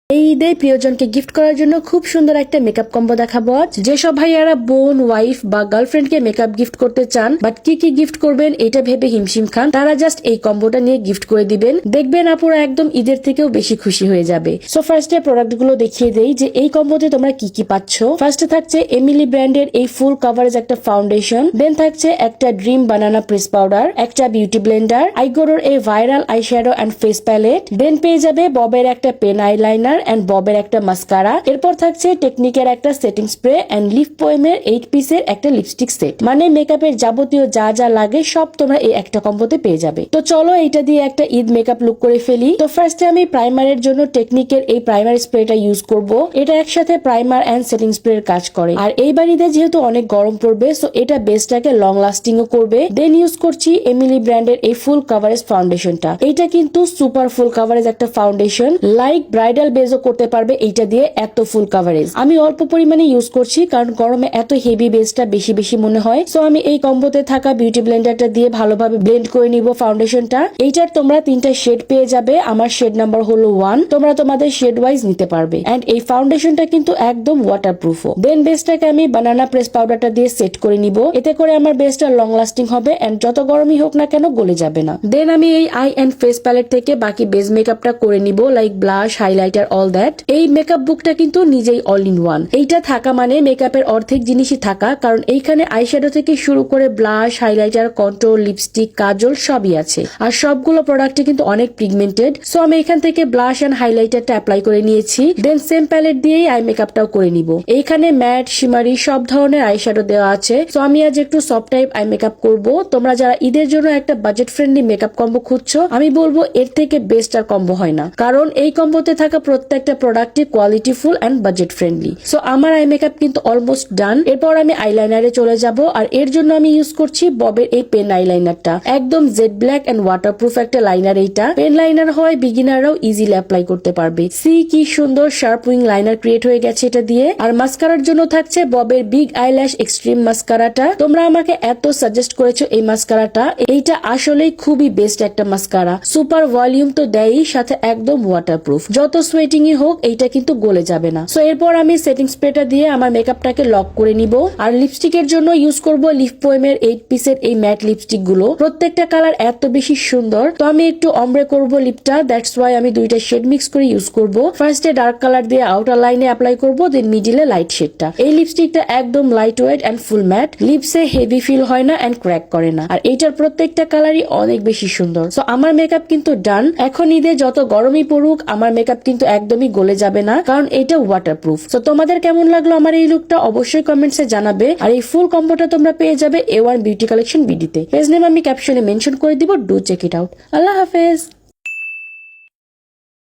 এই ঈদে প্রিয়জনকে গিফট করার জন্য খুব সুন্দর একটা মেকআপ কম্বো দেখাবো আজ। যেসব ভাইয়ারা বোন, ওয়াইফ বা গার্লফ্রেন্ডকে মেকআপ গিফট করতে চান বাট কি কি গিফট করবেন এটা ভেবে হিমশিম খান, তারা জাস্ট এই কম্বোটা নিয়ে গিফট করে দিবেন, দেখবেন আপুরা একদম ঈদের থেকেও বেশি খুশি হয়ে যাবে। সো ফার্স্টে প্রোডাক্ট গুলো দেখিয়ে দেই যে এই কম্বোতে তোমরা কি কি পাচ্ছ। ফার্স্টে থাকছে এমিলি ব্র্যান্ডের এই ফুল কভারেজ একটা ফাউন্ডেশন, দেন থাকছে একটা ড্রিম বানানা প্রেস পাউডার, একটা বিউটি ব্লেন্ডার, আইগোরোর এই viral eyeshadow and face palette, then পেয়ে যাবে ববের একটা পেন আইলাইনার এন্ড ববের একটা মাস্কারা। এরপর থাকছে টেকনিকের একটা সেটিং স্প্রে এন্ড লিপ পোয়েমের 8 পিসের একটা লিপস্টিক সেট। মানে মেকআপের যাবতীয় যা যা লাগে সব তোমরা এই একটা কম্বোতে পেয়ে যাবে। তো চলো এটা দিয়ে একটা ঈদ মেকআপ লুক করে ফেলি। তো ফার্স্টে আমি প্রাইমারের জন্য টেকনিকের এই প্রাইমার স্প্রেটা ইউজ করব। এটা একসাথে প্রাইমার এন্ড সেটিং স্প্রের কাজ করে। আর এই বাড়িতে যেহেতু অনেক গরম পড়বে সো এটা বেসটাকে লং লাস্টিংও করবে। দেন ইউজ করছি এমিলি ব্র্যান্ডের এই ফুল কভারেজ ফাউন্ডেশনটা। এইটা কিন্তু সুপার ফুল কভারেজ একটা ফাউন্ডেশন, লাইক ব্রাইডাল বেজও করতে পারবে এইটা দিয়ে, এত ফুল কভারেজ। আমি অল্প পরিমাণে ইউজ করছি কারণ গরমে এত হেভি বেসটা বেশি বেশি মনে হয়। সো আমি এই কম্বোতে থাকা বিউটি ব্লেন্ডারটা দিয়ে ভালোভাবে ব্লেন্ড করে নিব ফাউন্ডেশনটা। এইটার তোমরা 3টা শেড পেয়ে যাবে। আমার শেড নাম্বার হলো 1, তোমরা তোমাদের শেড ওয়াইজ নিতে পারবে। এন্ড এই ফাউন্ডেশনটা কিন্তু একদম ওয়াটারপ্রুফও। দেন বেসটাকে আমি বানানা প্রেস পাউডারটা দিয়ে সেট করে নিব, এতে করে আমার বেসটা লং লাস্টিং হবে এন্ড যত গরমই হোক না কেন গলে যাবে না। দেন আমি এই আই এন্ড ফেস প্যালেট থেকে বাকি বেস মেকআপটা করে নিব, like blush, highlighter, all that. এই মেকআপ বুকটা কিন্তু নিজেই অল ইন ওয়ান। এইটা থাকা মানে মেকআপের অর্ধেক জিনিসই থাকা, কারণ এইখানে আইশ্যাডো থেকে শুরু করে ব্লাশ, হাইলাইটার, কন্ট্রোল, লিপস্টিক, কাজল সবই আছে। আর সবগুলো প্রোডাক্টে কিন্তু অনেক পিগমেন্টেড। সো আমি এখান থেকে ব্লাশ এন্ড হাইলাইটারটা অ্যাপ্লাই করে নিয়েছি। দেন সেম প্যালেট দিয়েই আই মেকআপটাও করে নিব। এইখানে ম্যাট, শিমারি সব ধরনের আইশ্যাডো দেওয়া আছে। সো আমি আজ একটু সফট টাইপ আই মেকআপ করব। তোমরা যারা ঈদের জন্য একটা বাজেট ফ্রেন্ডলি মেকআপ কম্বো খুঁজছো, আমি বলবো এর থেকে বেস্ট আর কম্বো হয় না, কারণ এই কম্বোতে থাকা প্রত্যেকটা প্রোডাক্টই কোয়ালিটিফুল এন্ড বাজেট ফ্রেন্ডলি। সো আমার আই মেকআপ কিন্তু অলমোস্ট ডান। এরপর আমি আইলাইনারে চলে যাব। আর এর জন্য আমি ইউজ করছি ববের এই পেন আইলাইনারটা, একদম জেড ব্ল্যাক এন্ড ওয়াটারপ্রুফ একটা লাইনার। এইটা পেন লাইনার হয়, বিগিনাররাও ইজিলি অ্যাপ্লাই করতে পারবে। সি কি সুন্দর শার্প উইং লাইনার ক্রিয়েট হয়ে গেছে এটা দিয়ে। আর মাস্কারার জন্য থাকছে ববের বিগ আইল্যাশ এক্সট্রিম মাস্কারাটা। তোমরা আমাকে এত সাজেস্ট করেছো এই মাস্কারাটা, এইটা আসলেই খুবই বেস্ট একটা মাস্কারা। সুপার ভলিউম তো দেয়ই, সাথে একদম ওয়াটারপ্রুফ, যত সোয়েটিংই হোক এইটা কিন্তু গলে যাবে না। সো এরপর আমি সেটিং স্প্রেটা দিয়ে আমার মেকআপটাকে লক করে নিব। আর লিপস্টিকের জন্য ইউজ করব লিপ পোয়েমের 8 পিসের এই ম্যাট লিপস্টিক গুলো। প্রত্যেকটা কালার এত বেশি সুন্দর। তো আমি একটু অমব্রে করব লিপটা, দ্যাটস ওয়াই আমি 2টা শেড মিক্স করে ইউজ করব। ফার্স্টে ডার্ক কালার দিয়ে আউটার লাইনে অ্যাপ্লাই করব, দেন মিডিলে লাইট শেডটা। এই লিপস্টিকটা একদম light weight and full matte, লিপসে হেভি ফিল হয় না এন্ড ক্র্যাক করে না। আর এইটার প্রত্যেকটা কালারই অনেক বেশি সুন্দর। সো আমার মেকআপ কিন্তু ডান। এখন ঈদে যত গরমই পড়ুক আমার মেকআপ কিন্তু একদমই গলে যাবে না, কারণ এটা ওয়াটারপ্রুফ। সো তোমাদের কেমন লাগলো আমার এই লুকটা অবশ্যই কমেন্টসে জানাবে। আর এই ফুল কম্বোটা তোমরা পেয়ে যাবে A1 বিউটি কালেকশন বিডিতে। পেজ নেম আমি ক্যাপশনে মেনশন করে দিব, ডু চেক ইট আউট। আল্লাহ হাফেজ।